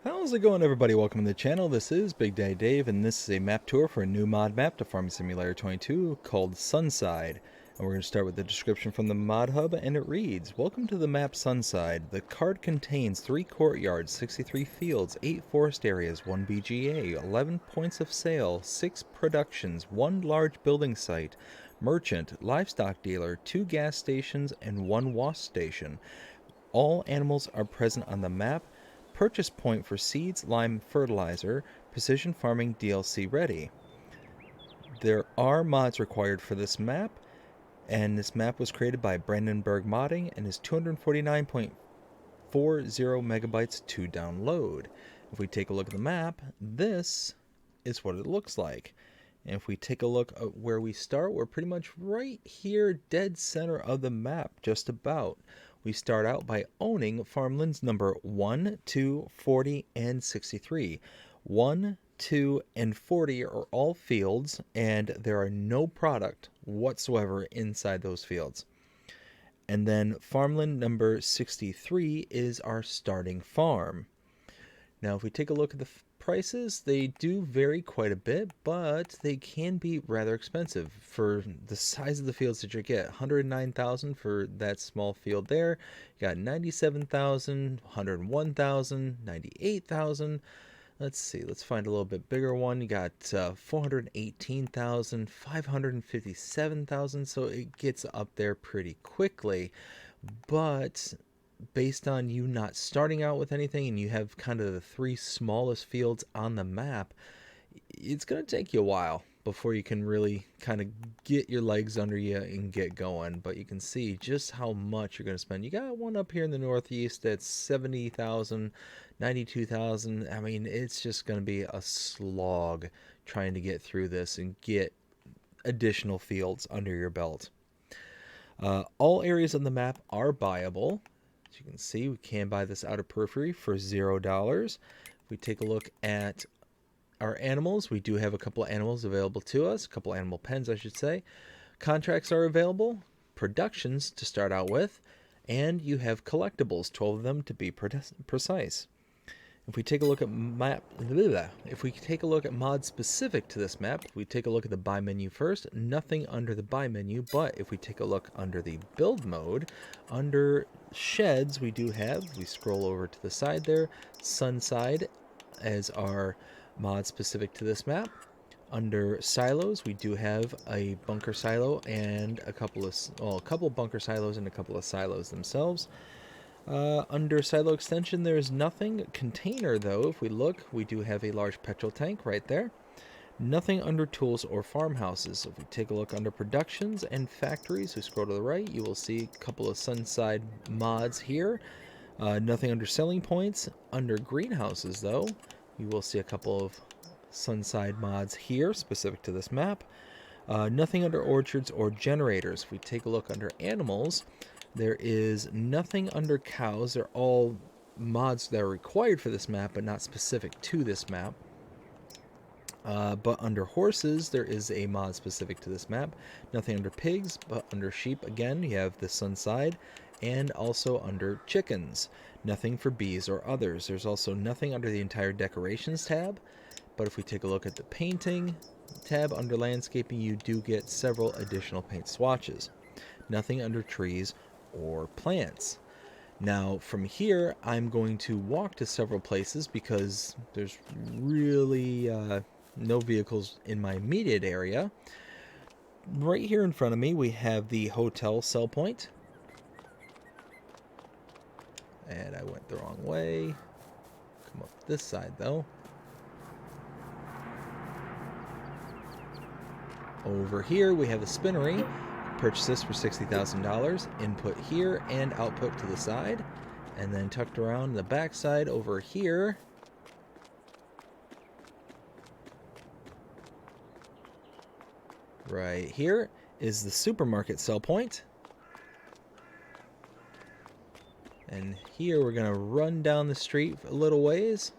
How's it going, everybody? Welcome to the channel. This is Big Daddy Dave, and this is a map tour for a new mod map to Farming Simulator 22 called Sunside. And we're going to start with the description from the mod hub, and it reads, Welcome to the map Sunside. The card contains 3 courtyards, 63 fields, 8 forest areas, 1 BGA, 11 points of sale, 6 productions, 1 large building site, merchant, livestock dealer, 2 gas stations, and 1 wasp station. All animals are present on the map. Purchase point for seeds, lime, fertilizer, precision farming DLC ready. There are mods required for this map, and this map was created by Brandenburg Modding and is 249.40 megabytes to download. If we take a look at the map, this is what it looks like. And if we take a look at where we start, we're pretty much right here, dead center of the map, just about. We start out by owning farmlands number 1, 2, 40, and 63. 1, 2, and 40 are all fields, and there are no product whatsoever inside those fields. And then farmland number 63 is our starting farm. Now, if we take a look at the prices, they do vary quite a bit, but they can be rather expensive for the size of the fields that you get. 109,000 for that small field there. You got 97,000, 101,000, 98,000. Let's see, let's find a little bit bigger one. You got 418,000, 557,000, so it gets up there pretty quickly. But based on you not starting out with anything and you have kind of the 3 smallest fields on the map, it's going to take you a while before you can really kind of get your legs under you and get going. But you can see just how much you're going to spend. You got one up here in the northeast that's 70,000, 92,000. I mean, it's just going to be a slog trying to get through this and get additional fields under your belt. All areas on the map are buyable. As you can see, we can buy this outer periphery for $0. If we take a look at our animals, we do have a couple of animals available to us, a couple animal pens, I should say. Contracts are available, productions to start out with, and you have collectibles, 12 of them to be precise. If we take a look at mods specific to this map, we take a look at the buy menu first. Nothing under the buy menu, but if we take a look under the build mode, under sheds, we scroll over to the side there, Sunside as our mod specific to this map. Under silos, we do have a bunker silo and a couple bunker silos and a couple of silos themselves. Under silo extension, there's nothing. Container, though, if we look, we do have a large petrol tank right there. Nothing under tools or farmhouses. If we take a look under productions and factories, we scroll to the right, you will see a couple of Sunside mods here. Nothing under selling points. Under greenhouses, though, you will see a couple of Sunside mods here specific to this map. Nothing under orchards or generators. If we take a look under animals, there is nothing under cows. They're all mods that are required for this map, but not specific to this map. But under horses, there is a mod specific to this map. Nothing under pigs, but under sheep, again, you have the Sunside. And also under chickens. Nothing for bees or others. There's also nothing under the entire decorations tab. But if we take a look at the painting tab under landscaping, you do get several additional paint swatches. Nothing under trees or plants. Now from here, I'm going to walk to several places because there's really no vehicles in my immediate area. Right here in front of me, we have the hotel sell point. And I went the wrong way. Come up this side though. Over here we have the spinnery. Purchase this for $60,000. Input here and output to the side. And then tucked around the back side over here, right here, is the supermarket sell point. And here we're going to run down the street a little ways.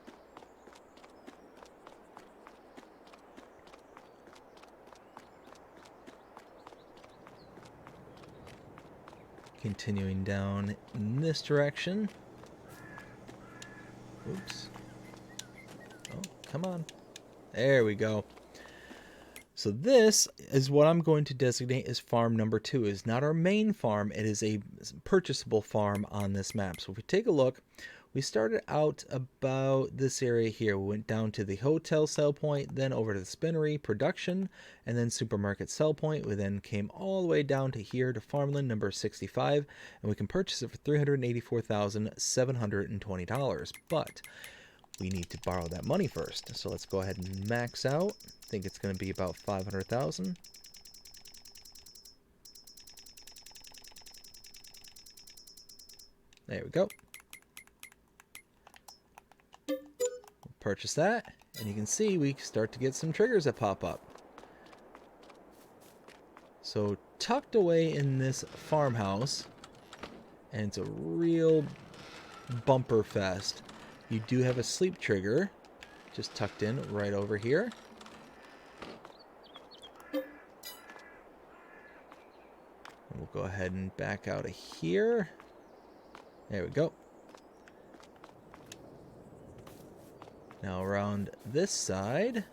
Continuing down in this direction. Oops. Come on. There we go. So this is what I'm going to designate as farm number 2. It's not our main farm. It is a purchasable farm on this map. So if we take a look, we started out about this area here. We went down to the hotel sell point, then over to the spinnery production, and then supermarket sell point. We then came all the way down to here to Farmland number 65, and we can purchase it for $384,720. But we need to borrow that money first. So let's go ahead and max out. I think it's going to be about 500,000. There we go. Purchase that, and you can see we start to get some triggers that pop up. So tucked away in this farmhouse, and it's a real bumper fest, you do have a sleep trigger just tucked in right over here. And we'll go ahead and back out of here. There we go. Now around this side,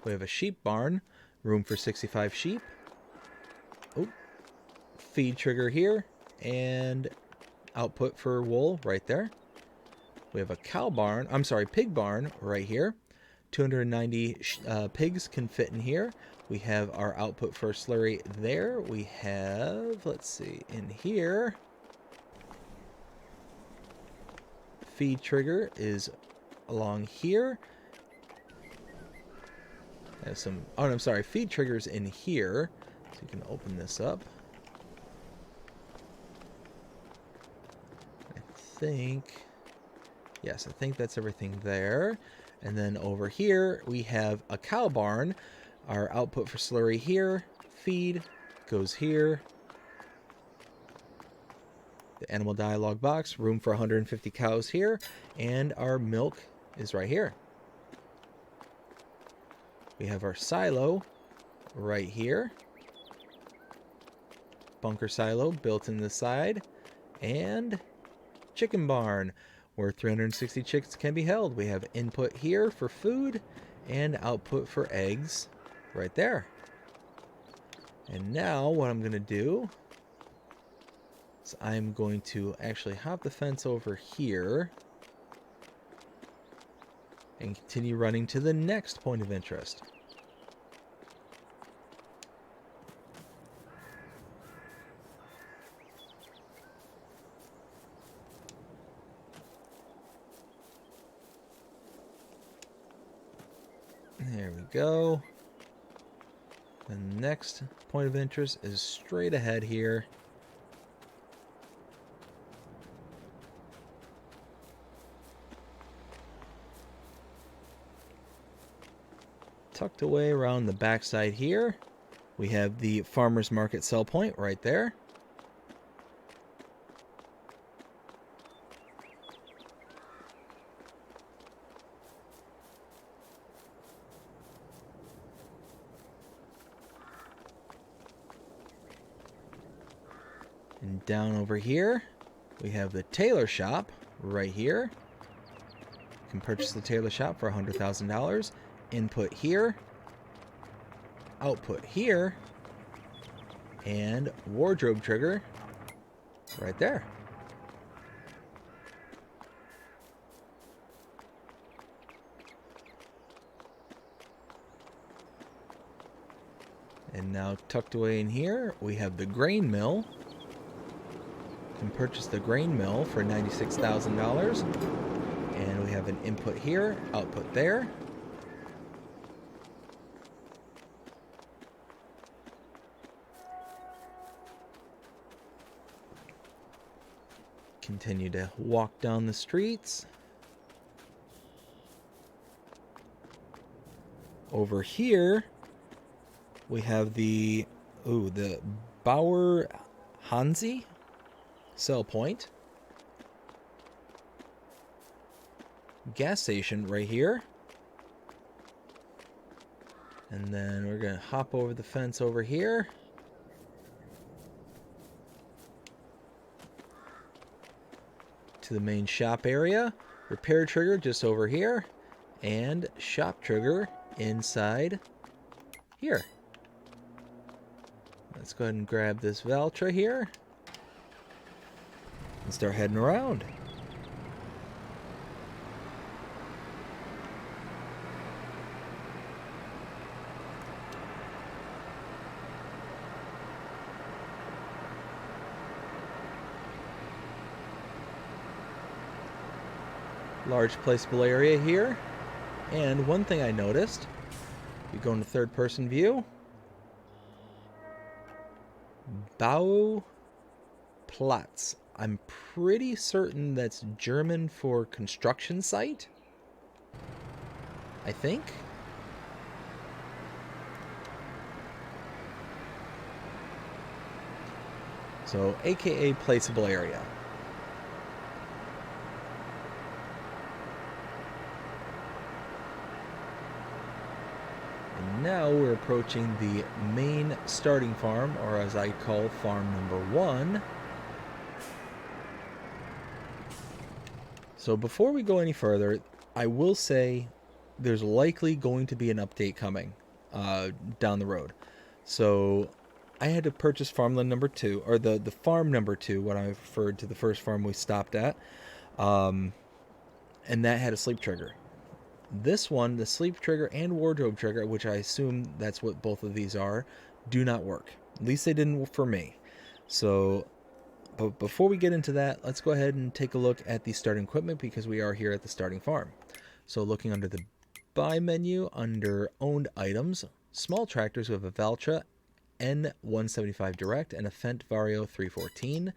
we have a sheep barn, room for 65 sheep. Oh, feed trigger here, and output for wool right there. We have a cow barn, I'm sorry, pig barn right here. 290 pigs can fit in here. We have our output for slurry there. We have, let's see, in here, feed trigger is along here. There's some, oh, I'm sorry, feed triggers in here. So you can open this up. I think, yes, I think that's everything there. And then over here, we have a cow barn. Our output for slurry here, feed goes here. The animal dialogue box, room for 150 cows here, and our milk is right here. We have our silo right here. Bunker silo built in the side, and chicken barn where 360 chickens can be held. We have input here for food and output for eggs right there. And now what I'm going to do is I'm going to actually hop the fence over here and continue running to the next point of interest. There we go. The next point of interest is straight ahead here. Tucked away around the backside here, we have the farmer's market sell point right there. And down over here, we have the tailor shop right here. You can purchase the tailor shop for $100,000. Input here, output here, and wardrobe trigger right there. And now tucked away in here, we have the grain mill. Can purchase the grain mill for $96,000, and we have an input here, output there. Continue to walk down the streets. Over here, we have the Bauer Hansi sell point. Gas station right here. And then we're going to hop over the fence over here. To to the main shop area. Repair trigger just over here. And shop trigger inside here. Let's go ahead and grab this Valtra here. And start heading around. Large placeable area here. And one thing I noticed, you go into third person view. Bauplatz. I'm pretty certain that's German for construction site. I think. So, AKA placeable area. And now we're approaching the main starting farm, or as I call farm number 1. So before we go any further, I will say there's likely going to be an update coming down the road. So I had to purchase Farmland number 2, or the farm number 2, when I referred to the first farm we stopped at. And that had a sleep trigger. This one, the sleep trigger and wardrobe trigger, which I assume that's what both of these are, do not work. At least they didn't for me. So, but before we get into that, let's go ahead and take a look at the starting equipment, because we are here at the starting farm. So looking under the buy menu, under owned items, small tractors, we have a Valtra N175 Direct and a Fendt Vario 314.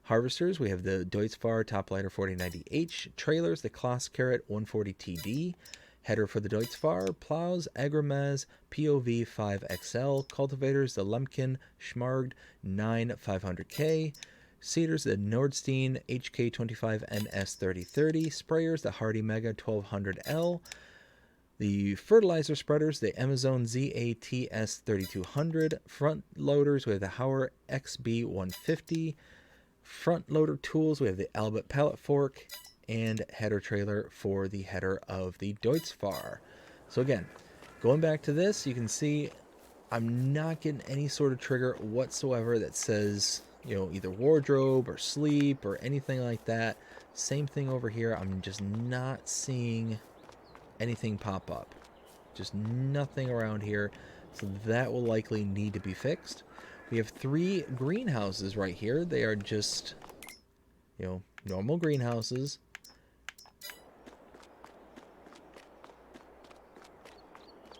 Harvesters, we have the Deutz-Fahr Toplighter 4090H. Trailers, the Kloss Carrot 140TD. Header for the Deutz-Fahr. Plows, Agrimaz POV 5XL. Cultivators, the Lemken Schmargd 9500K. Seeders, the Nordstein HK25NS3030. Sprayers, the Hardy Mega 1200L. The fertilizer spreaders, the Amazon ZATS 3200. Front loaders, we have the Hauer XB150. Front loader tools, we have the Albert pallet fork, and header trailer for the header of the Deutz-Fahr. So again, going back to this, you can see I'm not getting any sort of trigger whatsoever that says, you know, either wardrobe or sleep or anything like that. Same thing over here. I'm just not seeing anything pop up. Just nothing around here. So that will likely need to be fixed. We have 3 greenhouses right here. They are just, you know, normal greenhouses.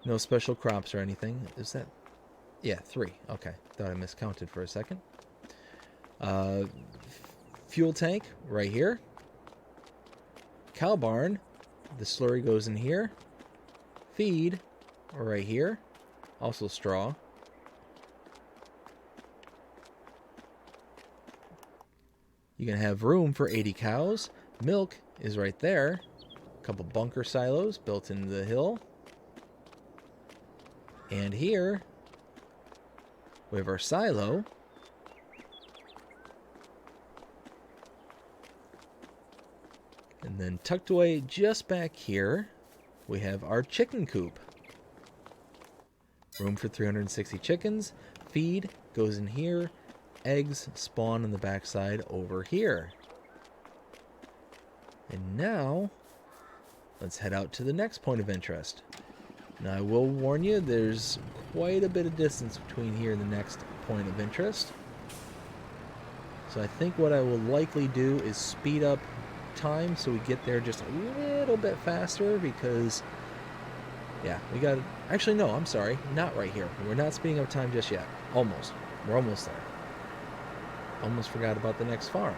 No special crops or anything. Is that? Yeah, 3. Okay. Thought I miscounted for a second. Fuel tank right here. Cow barn. The slurry goes in here. Feed right here. Also straw. You can have room for 80 cows. Milk is right there. A couple bunker silos built into the hill. And here we have our silo. And then tucked away just back here, we have our chicken coop. Room for 360 chickens. Feed goes in here. Eggs spawn on the backside over here. And now, let's head out to the next point of interest. Now, I will warn you, there's quite a bit of distance between here and the next point of interest. So I think what I will likely do is speed up time so we get there just a little bit faster, because, yeah, we got... Actually, no, I'm sorry, not right here. We're not speeding up time just yet. Almost. We're almost there. Almost forgot about the next farm.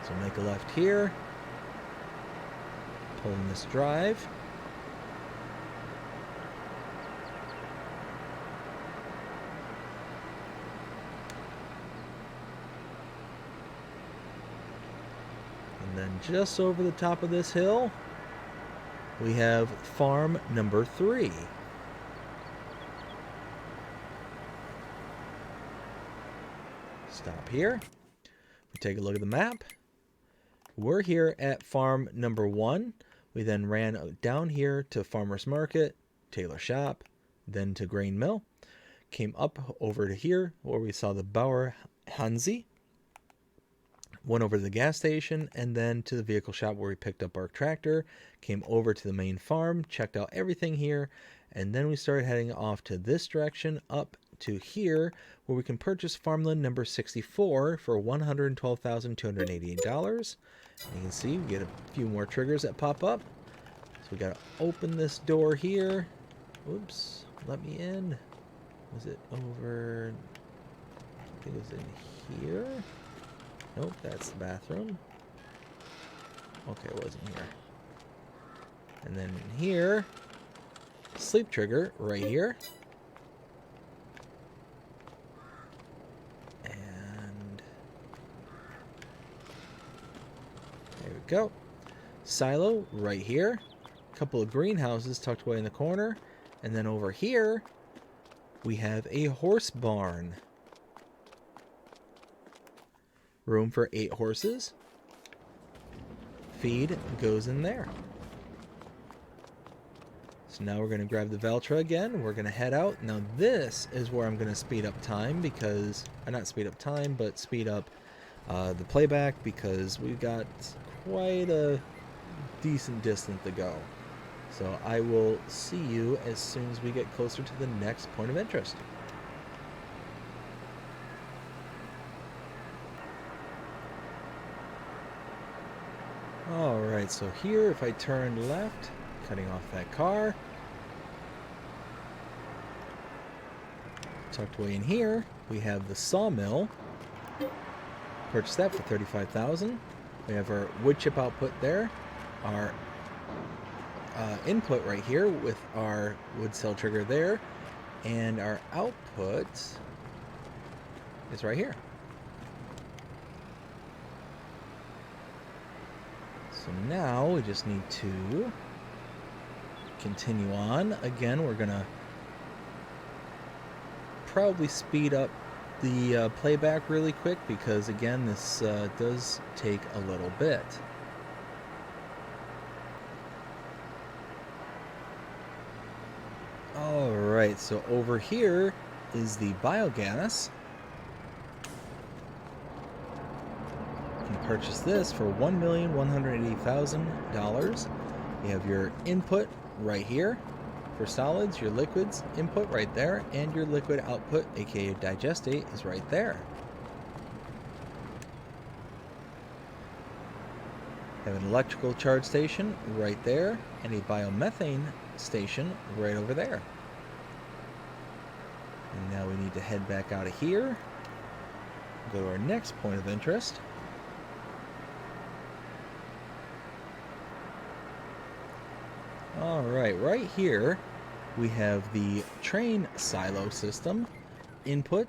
So make a left here. Pulling this drive. And then just over the top of this hill, we have farm number 3. Stop here. We take a look at the map. We're here at farm number 1. We then ran down here to Farmer's Market, Tailor Shop, then to Grain Mill. Came up over to here where we saw the Bauer Hansi. Went over to the gas station and then to the vehicle shop where we picked up our tractor. Came over to the main farm, checked out everything here, and then we started heading off to this direction up to here where we can purchase farmland number 64 for $112,288. You can see we get a few more triggers that pop up. So we got to open this door here. Oops, let me in. Was it over? I think it was in here. Nope, that's the bathroom. Okay, it wasn't here. And then here, sleep trigger right here. And there we go. Silo right here. A couple of greenhouses tucked away in the corner. And then over here, we have a horse barn. Room for 8 horses. Feed goes in there. So now we're going to grab the Valtra again. We're going to head out. Now this is where I'm going to speed up time because, not speed up time, but speed up the playback because we've got quite a decent distance to go. So I will see you as soon as we get closer to the next point of interest. Alright, so here if I turn left, cutting off that car, tucked away in here, we have the sawmill. Purchased that for $35,000. We have our wood chip output there, our input right here with our wood cell trigger there, and our output is right here. So now we just need to continue on. Again, we're gonna probably speed up the playback really quick because again this does take a little bit. Alright, so over here is the biogas. You can purchase this for $1,180,000. You have your input right here for solids, your liquids input right there, and your liquid output, aka digestate, is right there. You have an electrical charge station right there, and a biomethane station right over there. And now we need to head back out of here, go to our next point of interest. Alright, right here we have the train silo system. Input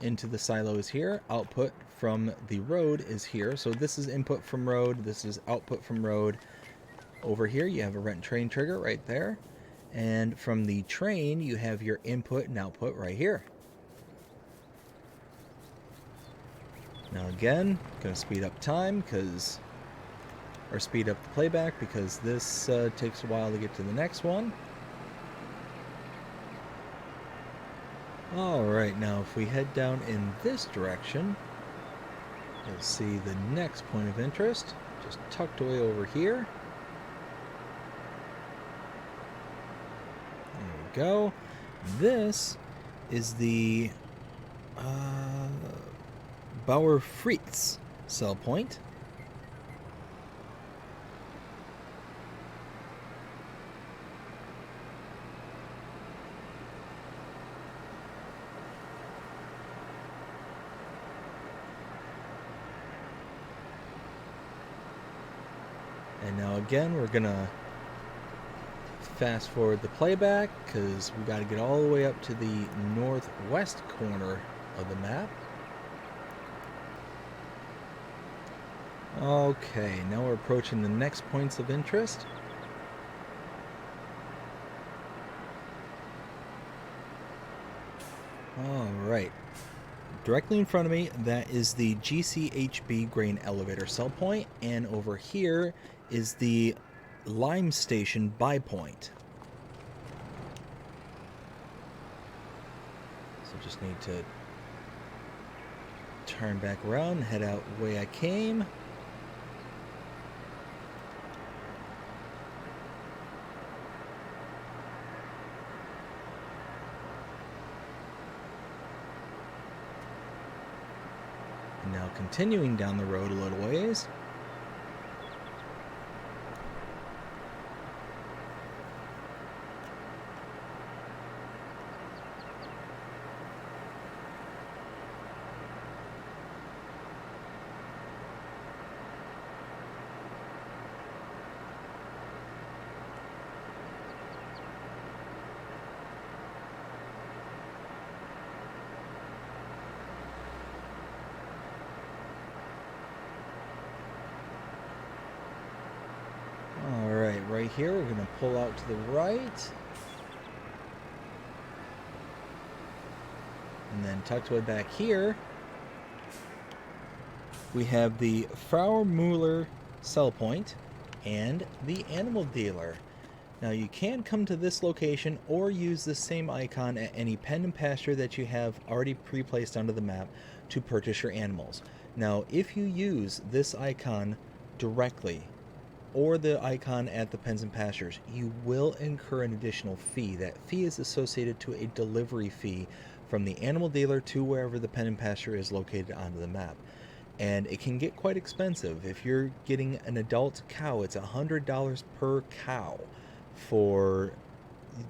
into the silo is here, output from the road is here. So this is input from road, this is output from road. Over here you have a rent train trigger right there. And from the train you have your input and output right here. Now again, going to speed up time because, or speed up the playback because this takes a while to get to the next one. Alright, now if we head down in this direction, you'll see the next point of interest, just tucked away over here. There we go. This is the Bauer Fritz cell point. And now again, we're gonna fast forward the playback because we got to get all the way up to the northwest corner of the map. Okay, now we're approaching the next points of interest. Alright, directly in front of me, that is the GCHB grain elevator sell point, and over here is the lime station buy point. So just need to turn back around and head out the way I came. Now continuing down the road a little ways. Right here, we're going to pull out to the right. And then tucked away back here, we have the Farmland sell point and the animal dealer. Now you can come to this location or use the same icon at any pen and pasture that you have already pre-placed onto the map to purchase your animals. Now if you use this icon directly, or the icon at the pens and pastures, you will incur an additional fee. That fee is associated to a delivery fee from the animal dealer to wherever the pen and pasture is located onto the map. And it can get quite expensive. If you're getting an adult cow, it's $100 per cow for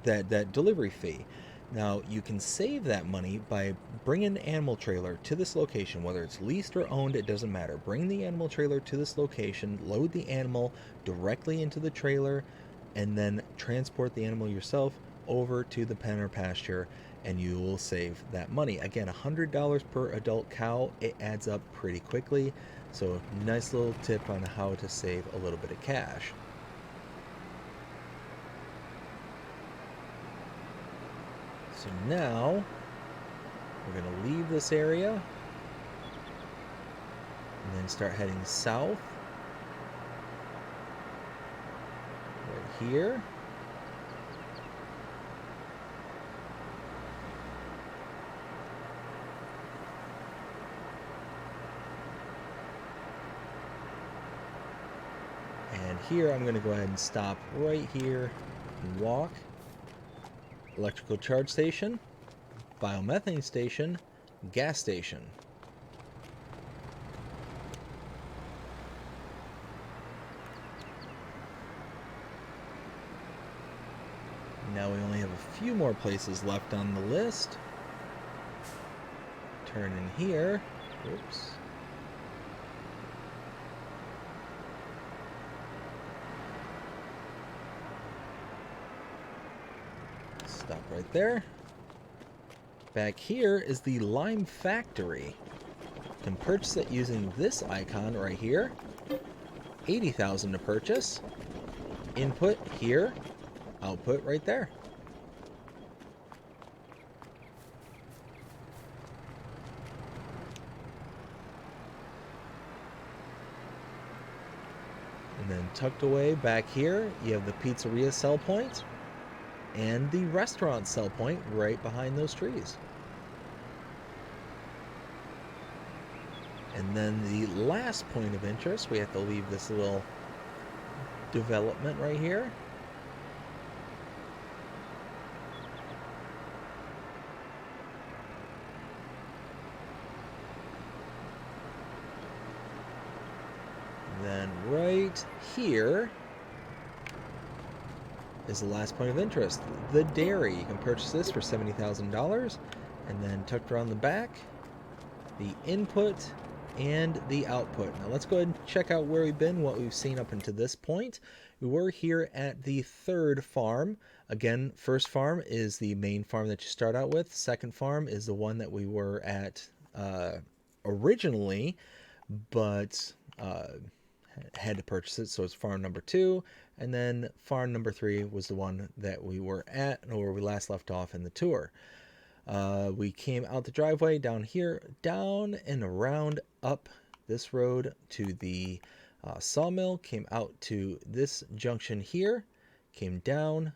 that delivery fee. Now, you can save that money by bringing an animal trailer to this location, whether it's leased or owned, it doesn't matter. Bring the animal trailer to this location, load the animal directly into the trailer, and then transport the animal yourself over to the pen or pasture, and you will save that money. Again, $100 per adult cow, it adds up pretty quickly. So, nice little tip on how to save a little bit of cash. So now, we're going to leave this area and then start heading south. Right here. And here I'm going to go ahead and stop right here and walk. Electrical charge station, biomethane station, gas station. Now we only have a few more places left on the list. Turn in here. Oops. Stop right there. Back here is the lime factory. You can purchase it using this icon right here. 80,000 to purchase. Input here. Output right there. And then tucked away back here, you have the pizzeria sell point and the restaurant sell point right behind those trees. And then the last point of interest, we have to leave this little development right here. And then right here is the last point of interest, the dairy. You can purchase this for $70,000, and then tucked around the back, the input and the output. Now let's go ahead and check out where we've been, what we've seen up until this point. We were here at the third farm. Again, first farm is the main farm that you start out with. Second farm is the one that we were at originally, but had to purchase it, so it's farm number 2. And then farm number 3 was the one that we were at, or where we last left off in the tour. We came out the driveway down here, down and around up this road to the sawmill, came out to this junction here, came down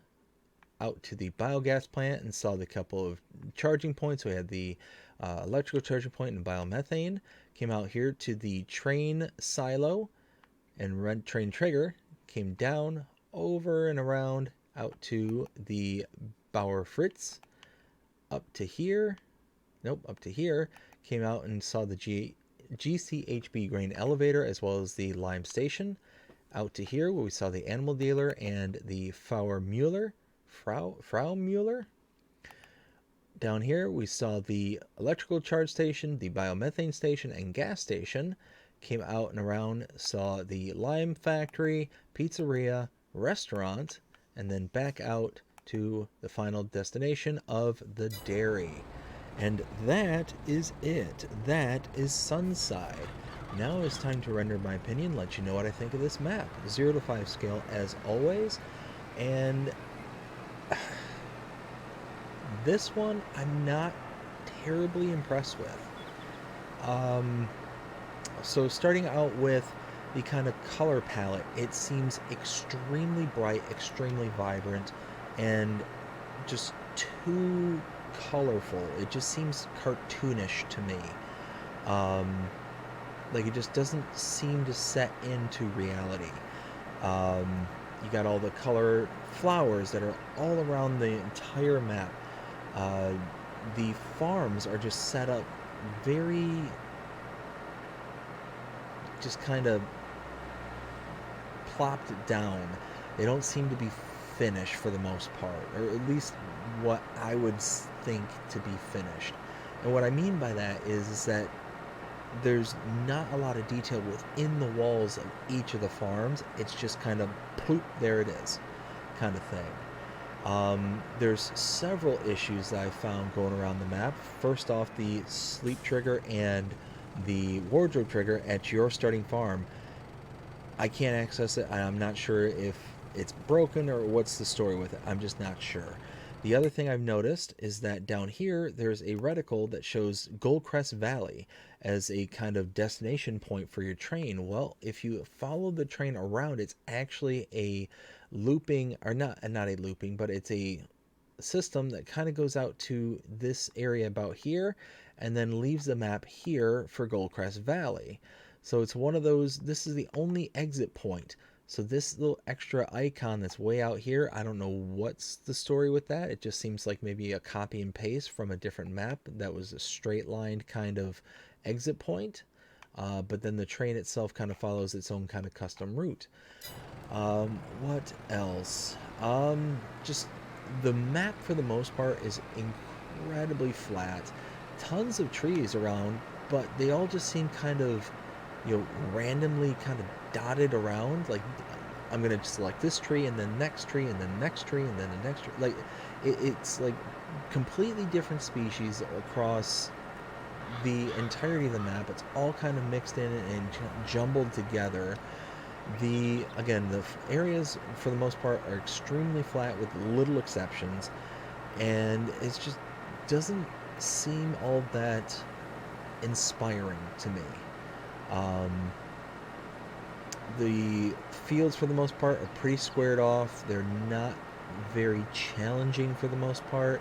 out to the biogas plant and saw the couple of charging points. We had the electrical charging point and biomethane. Came out here to the train silo and red train trigger. Came down over and around out to the Bauer Fritz. Up to here. Nope, up to here. Came out and saw the GCHB grain elevator as well as the Lime station. Out to here where we saw the animal dealer and the Frau Mueller. Down here we saw the electrical charge station, the biomethane station, and gas station. Came out and around, saw the lime factory, pizzeria, restaurant, and then back out to the final destination of the dairy. And that is it. That is Sunside. Now it's time to render my opinion, let you know what I think of this map. 0 to 5 scale as always. And this one I'm not terribly impressed with. So starting out with the kind of color palette, it seems extremely bright, extremely vibrant, and just too colorful. It just seems cartoonish to me. Like it just doesn't seem to set into reality. You got all the color flowers that are all around the entire map. The farms are just set up very, just kind of plopped down. They don't seem to be finished for the most part, or at least what I would think to be finished. And what I mean by that is that there's not a lot of detail within the walls of each of the farms. It's just kind of poof, there it is kind of thing. There's several issues that I found going around the map. First off, the sleep trigger and the wardrobe trigger at your starting farm. I can't access it. I'm not sure if it's broken or what's the story with it. I'm just not sure. The other thing I've noticed is that down here there's a reticle that shows Goldcrest Valley as a kind of destination point for your train. Well, if you follow the train around, it's actually a looping, or not a looping, but it's a system that kind of goes out to this area about here and then leaves the map here for Goldcrest Valley. So it's one of those, this is the only exit point. So this little extra icon that's way out here, I don't know what's the story with that. It just seems like maybe a copy and paste from a different map that was a straight lined kind of exit point. But then the train itself kind of follows its own kind of custom route. What else? Just the map for the most part is incredibly flat. Tons of trees around, but they all just seem kind of, randomly kind of dotted around. Like I'm gonna select this tree and then next tree and then next tree and then the next tree. Like it's like completely different species across the entirety of the map. It's all kind of mixed in and jumbled together. The areas for the most part are extremely flat with little exceptions, and it just doesn't seem all that inspiring to me. The fields for the most part are pretty squared off. They're not very challenging for the most part.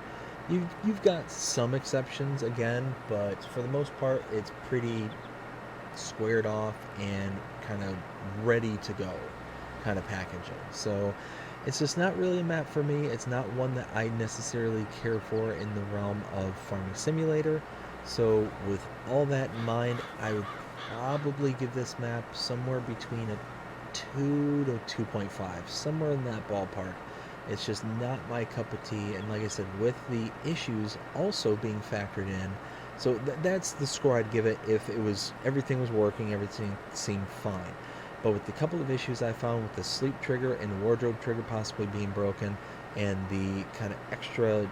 You've got some exceptions again, but for the most part it's pretty squared off and kind of ready to go kind of packaging. So it's just not really a map for me. It's not one that I necessarily care for in the realm of Farming Simulator. So with all that in mind, I would probably give this map somewhere between a 2 to 2.5, somewhere in that ballpark. It's just not my cup of tea, and like I said, with the issues also being factored in, so that's the score I'd give it if everything was working, everything seemed fine. But with the couple of issues I found with the sleep trigger and the wardrobe trigger possibly being broken, and the kind of extra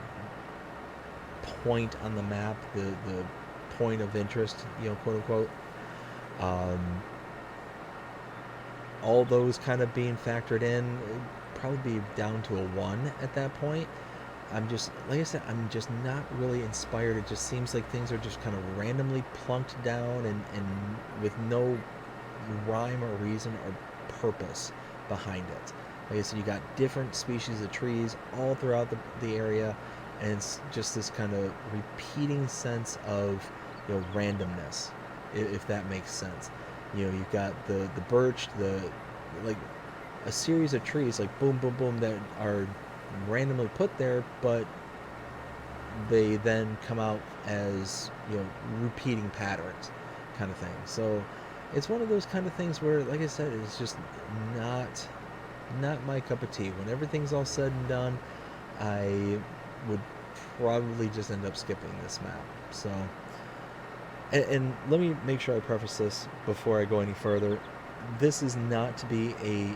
point on the map, the point of interest, quote unquote, all those kind of being factored in, it'd probably be down to a 1 at that point. I'm just, like I said, I'm just not really inspired. It just seems like things are just kind of randomly plunked down and with no rhyme or reason or purpose behind it. Like I said, you got different species of trees all throughout the area, and it's just this kind of repeating sense of, randomness, if that makes sense. You've got the birch, like a series of trees, like boom, boom, boom, that are randomly put there, but they then come out as, repeating patterns kind of thing. So it's one of those kind of things where, like I said, it's just not my cup of tea. When everything's all said and done, I would probably just end up skipping this map. So, and let me make sure I preface this before I go any further. This is not to be a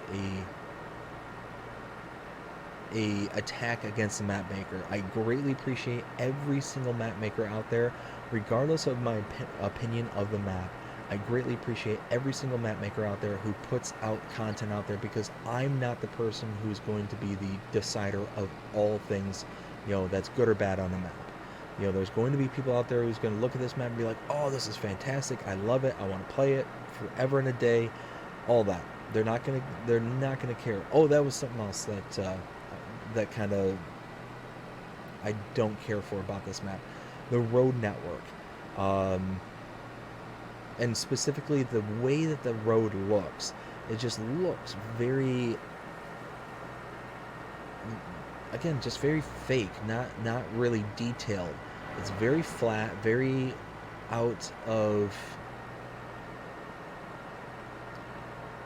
attack against the map maker. I greatly appreciate every single map maker out there, regardless of my opinion of the map. I greatly appreciate every single map maker out there who puts out content out there, because I'm not the person who's going to be the decider of all things, that's good or bad on a map. There's going to be people out there who's going to look at this map and be like, oh, this is fantastic, I love it, I want to play it forever and a day, all that. They're not gonna care. Oh, that was something else that kind of I don't care for about this map. The road network. And specifically the way that the road looks. It just looks very, again, just very fake, not really detailed. It's very flat, very out of,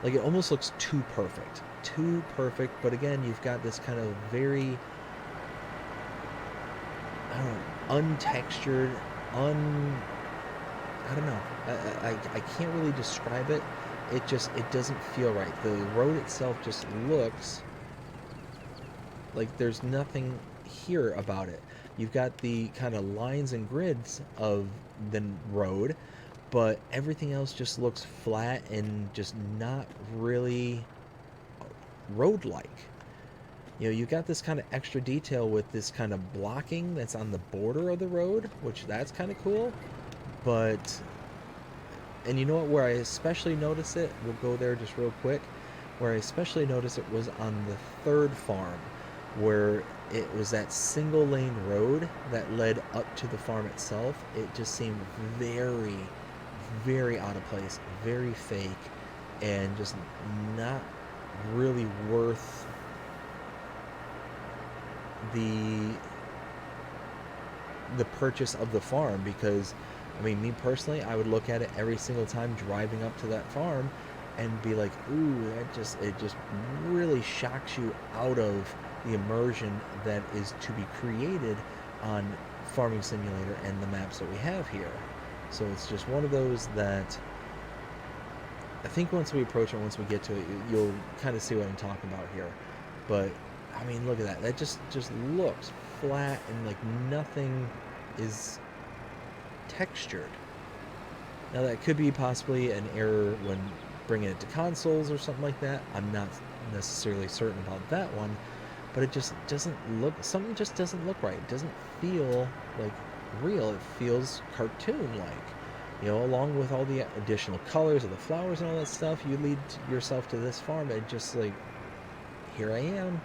like, it almost looks too perfect. Too perfect, but again, you've got this kind of very, I don't know, untextured, I don't know. I can't really describe it. It doesn't feel right. The road itself just looks like there's nothing here about it. You've got the kind of lines and grids of the road, but everything else just looks flat and just not really road-like. You've got this kind of extra detail with this kind of blocking that's on the border of the road, which that's kind of cool. But, and you know what, where I especially noticed it, we'll go there just real quick, where I especially noticed it was on the third farm, where it was that single lane road that led up to the farm itself. It just seemed very, very out of place, very fake, and just not really worth the purchase of the farm. Because, I mean, me personally, I would look at it every single time driving up to that farm and be like, ooh, it just really shocks you out of the immersion that is to be created on Farming Simulator and the maps that we have here. So it's just one of those that I think once we approach it, once we get to it, you'll kind of see what I'm talking about here. But, I mean, look at that. That just looks flat, and like nothing is textured. Now, that could be possibly an error when bringing it to consoles or something like that. I'm not necessarily certain about that one, but it just doesn't look, something just doesn't look right. It doesn't feel like real. It feels cartoon-like. Along with all the additional colors of the flowers and all that stuff, you lead yourself to this farm and just like, here I am.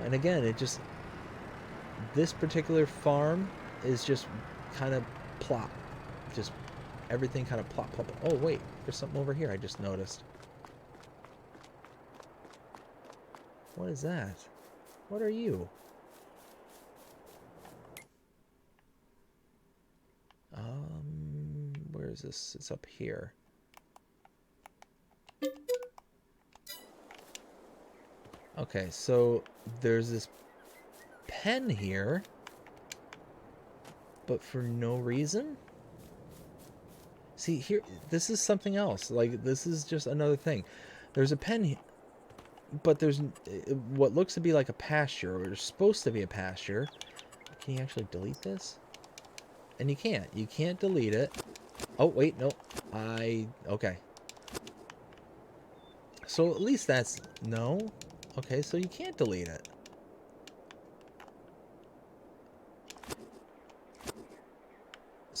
And again, this particular farm is just kind of plop. Just everything kind of plop, plop. Oh, wait, there's something over here I just noticed. What is that? What are you? Where is this? It's up here. Okay, so there's this pen here, but for no reason. See, here, this is something else. Like, this is just another thing. There's a pen here, but there's what looks to be like a pasture, or it's supposed to be a pasture. Can you actually delete this? And you can't. You can't delete it. Oh, wait, no. Okay. So at least that's, no. Okay, so you can't delete it.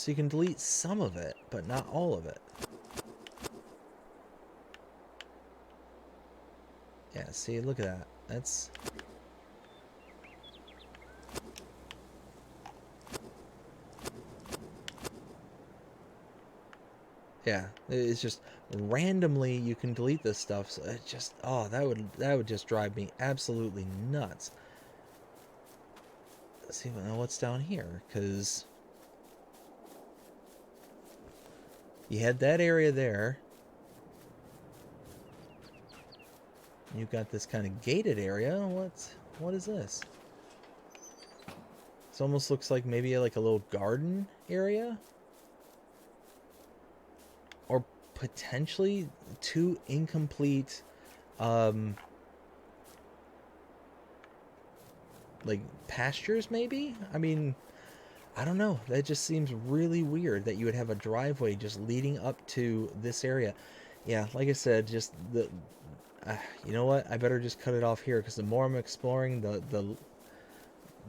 So you can delete some of it, but not all of it. Yeah, see, look at that. That's... Yeah, it's just randomly you can delete this stuff. So it just, oh, that would just drive me absolutely nuts. Let's see what's down here, because you had that area there. You've got this kind of gated area. What is this? This almost looks like maybe like a little garden area. Or potentially two incomplete like pastures maybe? I mean, I don't know. That just seems really weird that you would have a driveway just leading up to this area. Yeah, like I said, just the you know what? I better just cut it off here because the more I'm exploring, the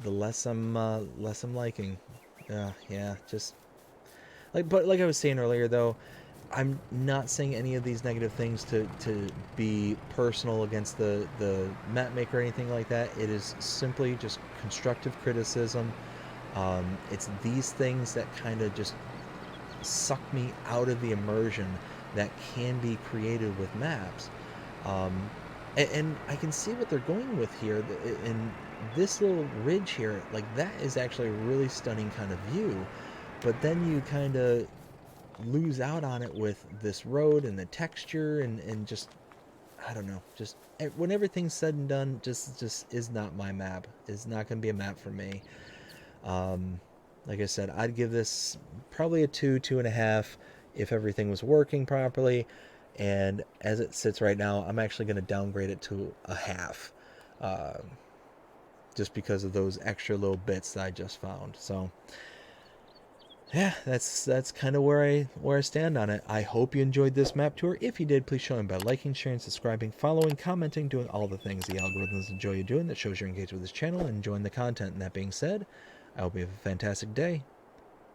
less I'm liking. Yeah, just but like I was saying earlier though, I'm not saying any of these negative things to be personal against the map maker or anything like that. It is simply just constructive criticism. It's these things that kind of just suck me out of the immersion that can be created with maps. And I can see what they're going with here. In this little ridge here, like that is actually a really stunning kind of view. But then you kind of lose out on it with this road and the texture and just, I don't know, just when everything's said and done, just is not my map. It's not going to be a map for me. Like I said, I'd give this probably a 2.5 if everything was working properly. And as it sits right now, I'm actually going to downgrade it to a half, just because of those extra little bits that I just found. So yeah, that's kind of where I stand on it. I hope you enjoyed this map tour. If you did, please show me by liking, sharing, subscribing, following, commenting, doing all the things the algorithms enjoy you doing. That shows you're engaged with this channel and enjoying the content. And that being said, I hope you have a fantastic day.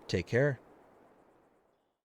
Take care.